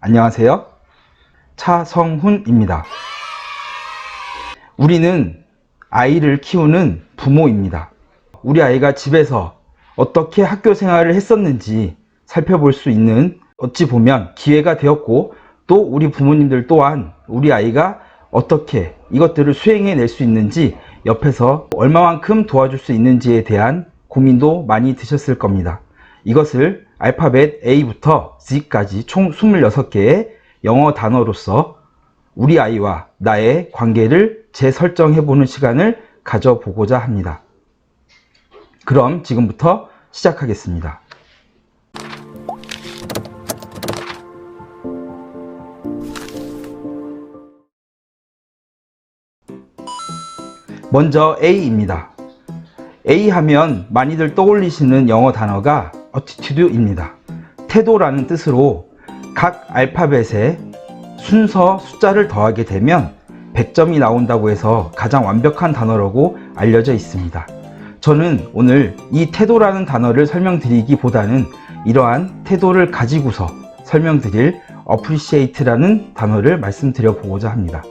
안녕하세요. 차성훈입니다. 우리는 아이를 키우는 부모입니다. 우리 아이가 집에서 어떻게 학교 생활을 했었는지 살펴볼 수 있는, 어찌 보면 기회가 되었고, 또 우리 부모님들 또한 우리 아이가 어떻게 이것들을 수행해낼 수 있는지 옆에서 얼마만큼 도와줄 수 있는지에 대한 고민도 많이 드셨을 겁니다. 이것을 알파벳 A부터 Z까지 총 26개의 영어 단어로서 우리 아이와 나의 관계를 재설정해보는 시간을 가져보고자 합니다. 그럼 지금부터 시작하겠습니다. 먼저 A입니다. A 하면 많이들 떠올리시는 영어 단어가 attitude입니다. 태도라는 뜻으로 각 알파벳에 순서 숫자를 더하게 되면 100점이 나온다고 해서 가장 완벽한 단어라고 알려져 있습니다. 저는 오늘 이 태도라는 단어를 설명드리기보다는 이러한 태도를 가지고서 설명드릴 appreciate라는 단어를 말씀드려 보고자 합니다.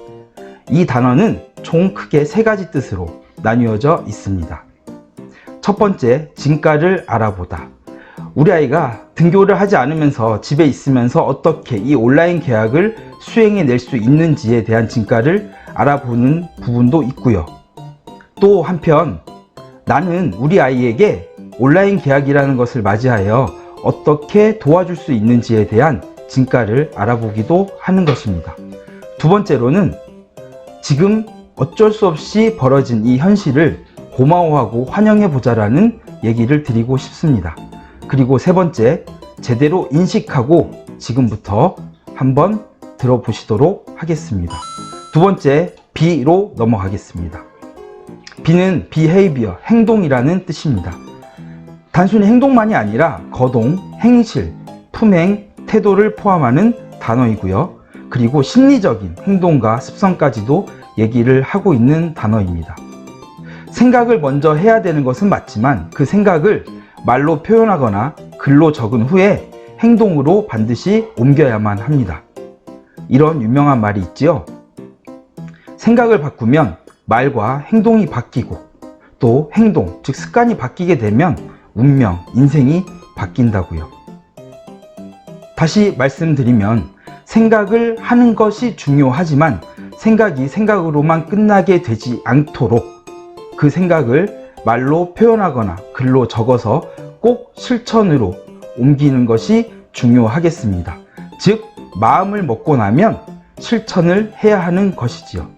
이 단어는 총 크게 3가지 뜻으로 나뉘어져 있습니다. 첫 번째, 진가를 알아보다. 우리 아이가 등교를 하지 않으면서 집에 있으면서 어떻게 이 온라인 계약을 수행해낼 수 있는지에 대한 진가를 알아보는 부분도 있고요. 또 한편 나는 우리 아이에게 온라인 계약이라는 것을 맞이하여 어떻게 도와줄 수 있는지에 대한 진가를 알아보기도 하는 것입니다. 두 번째로는 지금 어쩔 수 없이 벌어진 이 현실을 고마워하고 환영해보자라는 얘기를 드리고 싶습니다. 그리고 세 번째, 제대로 인식하고 지금부터 한번 들어보시도록 하겠습니다. 두 번째, B로 넘어가겠습니다. B는 behavior, 행동이라는 뜻입니다. 단순히 행동만이 아니라 거동, 행실, 품행, 태도를 포함하는 단어이고요. 그리고 심리적인 행동과 습성까지도 얘기를 하고 있는 단어입니다. 생각을 먼저 해야 되는 것은 맞지만 그 생각을 말로 표현하거나 글로 적은 후에 행동으로 반드시 옮겨야만 합니다. 이런 유명한 말이 있지요. 생각을 바꾸면 말과 행동이 바뀌고 또 행동, 즉 습관이 바뀌게 되면 운명, 인생이 바뀐다고요. 다시 말씀드리면 생각을 하는 것이 중요하지만 생각이 생각으로만 끝나게 되지 않도록 그 생각을 말로 표현하거나 글로 적어서 꼭 실천으로 옮기는 것이 중요하겠습니다. 즉, 마음을 먹고 나면 실천을 해야 하는 것이지요.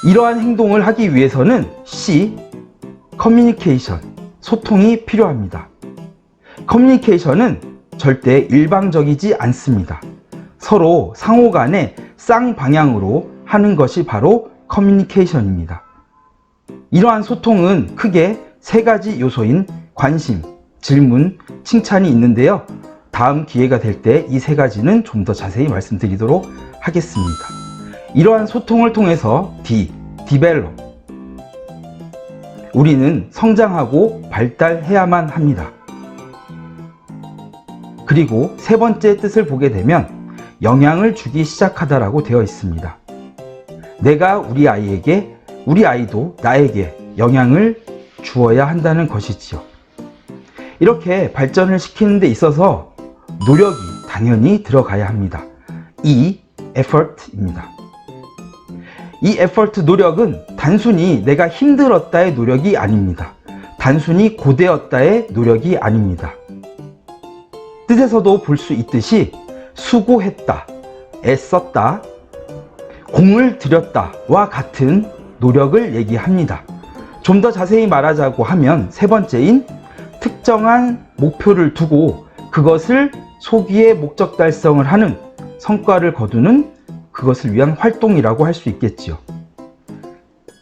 이러한 행동을 하기 위해서는 C, 커뮤니케이션, 소통이 필요합니다. 커뮤니케이션은 절대 일방적이지 않습니다. 서로 상호 간에 쌍방향으로 하는 것이 바로 커뮤니케이션입니다. 이러한 소통은 크게 3가지 요소인 관심, 질문, 칭찬이 있는데요. 다음 기회가 될 때 이 3가지는 좀 더 자세히 말씀드리도록 하겠습니다. 이러한 소통을 통해서 develop, 우리는 성장하고 발달해야만 합니다. 그리고 3번째 뜻을 보게 되면 영향을 주기 시작하다라고 되어 있습니다. 내가 우리 아이에게, 우리 아이도 나에게 영향을 주어야 한다는 것이지요. 이렇게 발전을 시키는 데 있어서 노력이 당연히 들어가야 합니다. 이 effort입니다. 이 effort, 노력은 단순히 내가 힘들었다의 노력이 아닙니다. 단순히 고되었다의 노력이 아닙니다. 뜻에서도 볼 수 있듯이 수고했다, 애썼다, 공을 들였다와 같은 노력을 얘기합니다. 좀 더 자세히 말하자고 하면 3번째인 특정한 목표를 두고 그것을 소기의 목적 달성을 하는, 성과를 거두는 그것을 위한 활동이라고 할 수 있겠지요.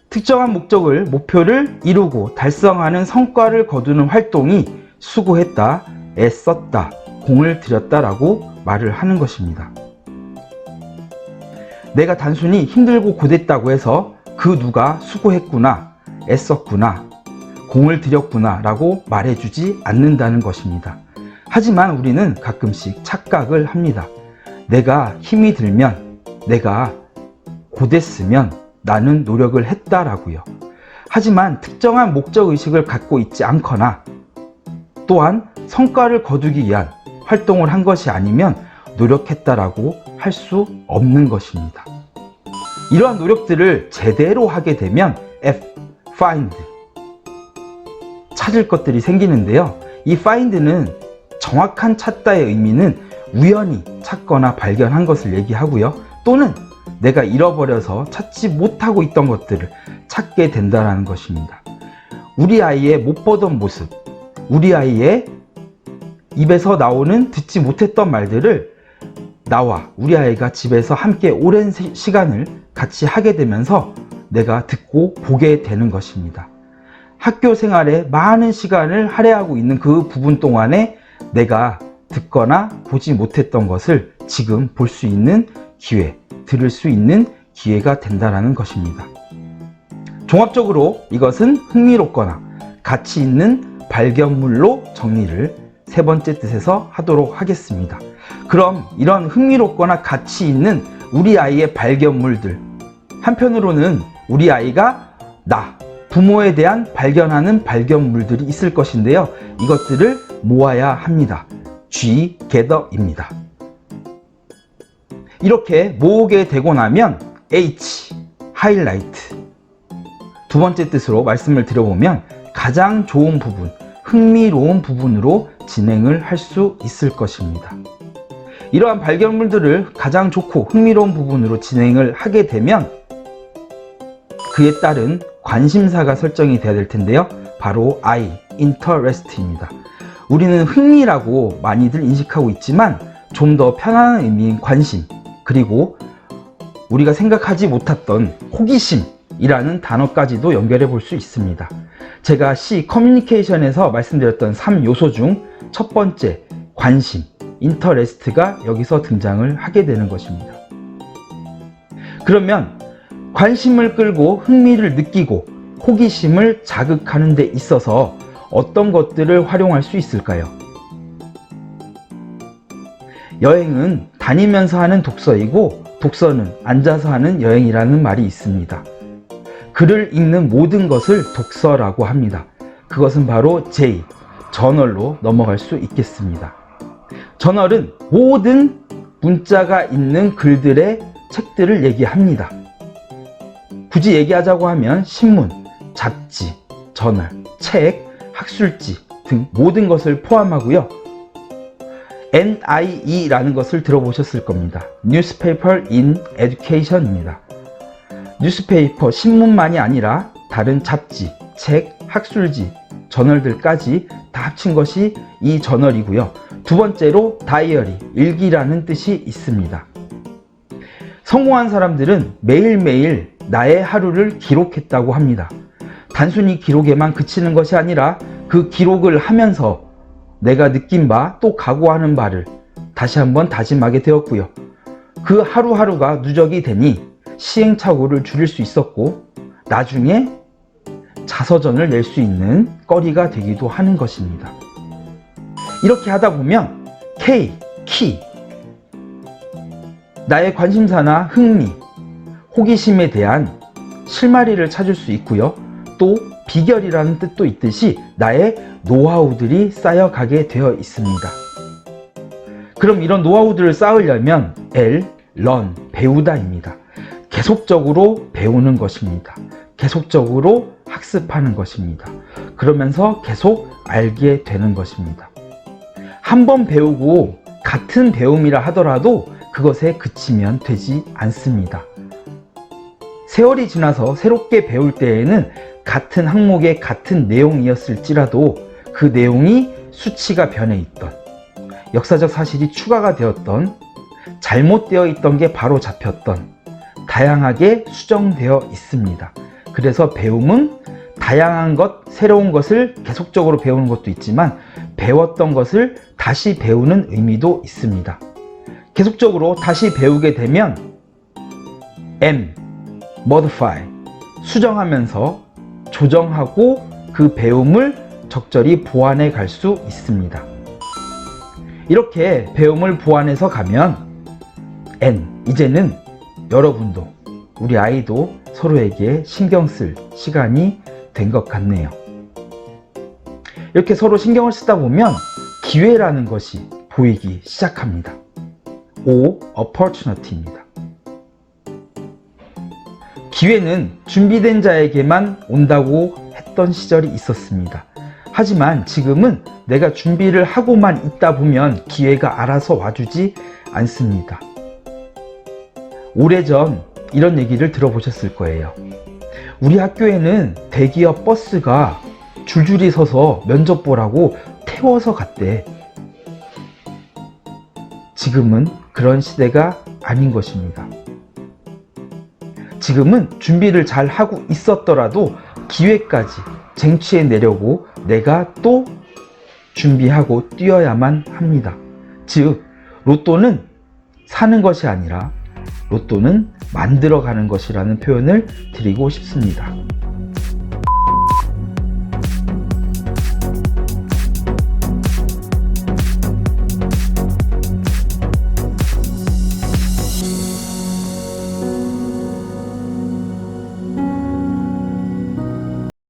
특정한 목표를 이루고 달성하는 성과를 거두는 활동이 수고했다, 애썼다, 공을 들였다라고 말을 하는 것입니다. 내가 단순히 힘들고 고됐다고 해서 그 누가 수고했구나, 애썼구나, 공을 들였구나 라고 말해주지 않는다는 것입니다. 하지만 우리는 가끔씩 착각을 합니다. 내가 힘이 들면, 내가 고됐으면 나는 노력을 했다라고요. 하지만 특정한 목적의식을 갖고 있지 않거나 또한 성과를 거두기 위한 활동을 한 것이 아니면 노력했다라고 할 수 없는 것입니다. 이러한 노력들을 제대로 하게 되면 find, 찾을 것들이 생기는데요. 이 find는 정확한 찾다의 의미는 우연히 찾거나 발견한 것을 얘기하고요. 또는 내가 잃어버려서 찾지 못하고 있던 것들을 찾게 된다는 것입니다. 우리 아이의 못 보던 모습, 우리 아이의 입에서 나오는 듣지 못했던 말들을 나와 우리 아이가 집에서 함께 오랜 시간을 같이 하게 되면서 내가 듣고 보게 되는 것입니다. 학교 생활에 많은 시간을 할애하고 있는 그 부분 동안에 내가 듣거나 보지 못했던 것을 지금 볼 수 있는 기회, 들을 수 있는 기회가 된다는 것입니다. 종합적으로 이것은 흥미롭거나 가치 있는 발견물로 정리를 세 번째 뜻에서 하도록 하겠습니다. 그럼 이런 흥미롭거나 가치 있는 우리 아이의 발견물들, 한편으로는 우리 아이가 부모에 대한 발견하는 발견물들이 있을 것인데요. 이것들을 모아야 합니다. Ggather입니다. 이렇게 모으게 되고 나면 H, 하이라이트. 두 번째 뜻으로 말씀을 드려보면 가장 좋은 부분, 흥미로운 부분으로 진행을 할 수 있을 것입니다. 이러한 발견물들을 가장 좋고 흥미로운 부분으로 진행을 하게 되면 그에 따른 관심사가 설정이 되어야 될 텐데요. 바로 I, interest입니다. 우리는 흥미라고 많이들 인식하고 있지만 좀 더 편안한 의미인 관심, 그리고 우리가 생각하지 못했던 호기심이라는 단어까지도 연결해 볼 수 있습니다. 제가 C, 커뮤니케이션에서 말씀드렸던 3요소 중 첫 번째, 관심, 인터레스트가 여기서 등장을 하게 되는 것입니다. 그러면 관심을 끌고 흥미를 느끼고 호기심을 자극하는 데 있어서 어떤 것들을 활용할 수 있을까요? 여행은 다니면서 하는 독서이고 독서는 앉아서 하는 여행이라는 말이 있습니다. 글을 읽는 모든 것을 독서라고 합니다. 그것은 바로 J, 저널로 넘어갈 수 있겠습니다. 저널은 모든 문자가 있는 글들의 책들을 얘기합니다. 굳이 얘기하자고 하면 신문, 잡지, 저널, 책, 학술지 등 모든 것을 포함하고요. NIE라는 것을 들어보셨을 겁니다. Newspaper in Education입니다. 뉴스페이퍼, 신문만이 아니라 다른 잡지, 책, 학술지, 저널들까지 다 합친 것이 이 저널이고요. 두 번째로 다이어리, 일기라는 뜻이 있습니다. 성공한 사람들은 매일매일 나의 하루를 기록했다고 합니다. 단순히 기록에만 그치는 것이 아니라 그 기록을 하면서 내가 느낀 바, 또 각오하는 바를 다시 한번 다짐하게 되었고요. 그 하루하루가 누적이 되니 시행착오를 줄일 수 있었고 나중에 자서전을 낼 수 있는 거리가 되기도 하는 것입니다. 이렇게 하다 보면 K, 키, 나의 관심사나 흥미, 호기심에 대한 실마리를 찾을 수 있고요. 또 비결이라는 뜻도 있듯이 나의 노하우들이 쌓여가게 되어 있습니다. 그럼 이런 노하우들을 쌓으려면 L, learn, 배우다입니다. 계속적으로 배우는 것입니다. 계속적으로 학습하는 것입니다. 그러면서 계속 알게 되는 것입니다. 한 번 배우고 같은 배움이라 하더라도 그것에 그치면 되지 않습니다. 세월이 지나서 새롭게 배울 때에는 같은 항목의 같은 내용이었을지라도 그 내용이 수치가 변해 있던, 역사적 사실이 추가가 되었던, 잘못되어 있던 게 바로 잡혔던, 다양하게 수정되어 있습니다. 그래서 배움은 다양한 것, 새로운 것을 계속적으로 배우는 것도 있지만 배웠던 것을 다시 배우는 의미도 있습니다. 계속적으로 다시 배우게 되면 M, modify, 수정하면서 조정하고 그 배움을 적절히 보완해 갈 수 있습니다. 이렇게 배움을 보완해서 가면 이제는 여러분도 우리 아이도 서로에게 신경 쓸 시간이 된 것 같네요. 이렇게 서로 신경을 쓰다 보면 기회라는 것이 보이기 시작합니다. opportunity입니다. 기회는 준비된 자에게만 온다고 했던 시절이 있었습니다. 하지만 지금은 내가 준비를 하고만 있다 보면 기회가 알아서 와주지 않습니다. 오래전 이런 얘기를 들어보셨을 거예요. 우리 학교에는 대기업 버스가 줄줄이 서서 면접 보라고 태워서 갔대. 지금은 그런 시대가 아닌 것입니다. 지금은 준비를 잘 하고 있었더라도 기회까지 쟁취해내려고 내가 또 준비하고 뛰어야만 합니다. 즉, 로또는 사는 것이 아니라 로또는 만들어가는 것이라는 표현을 드리고 싶습니다.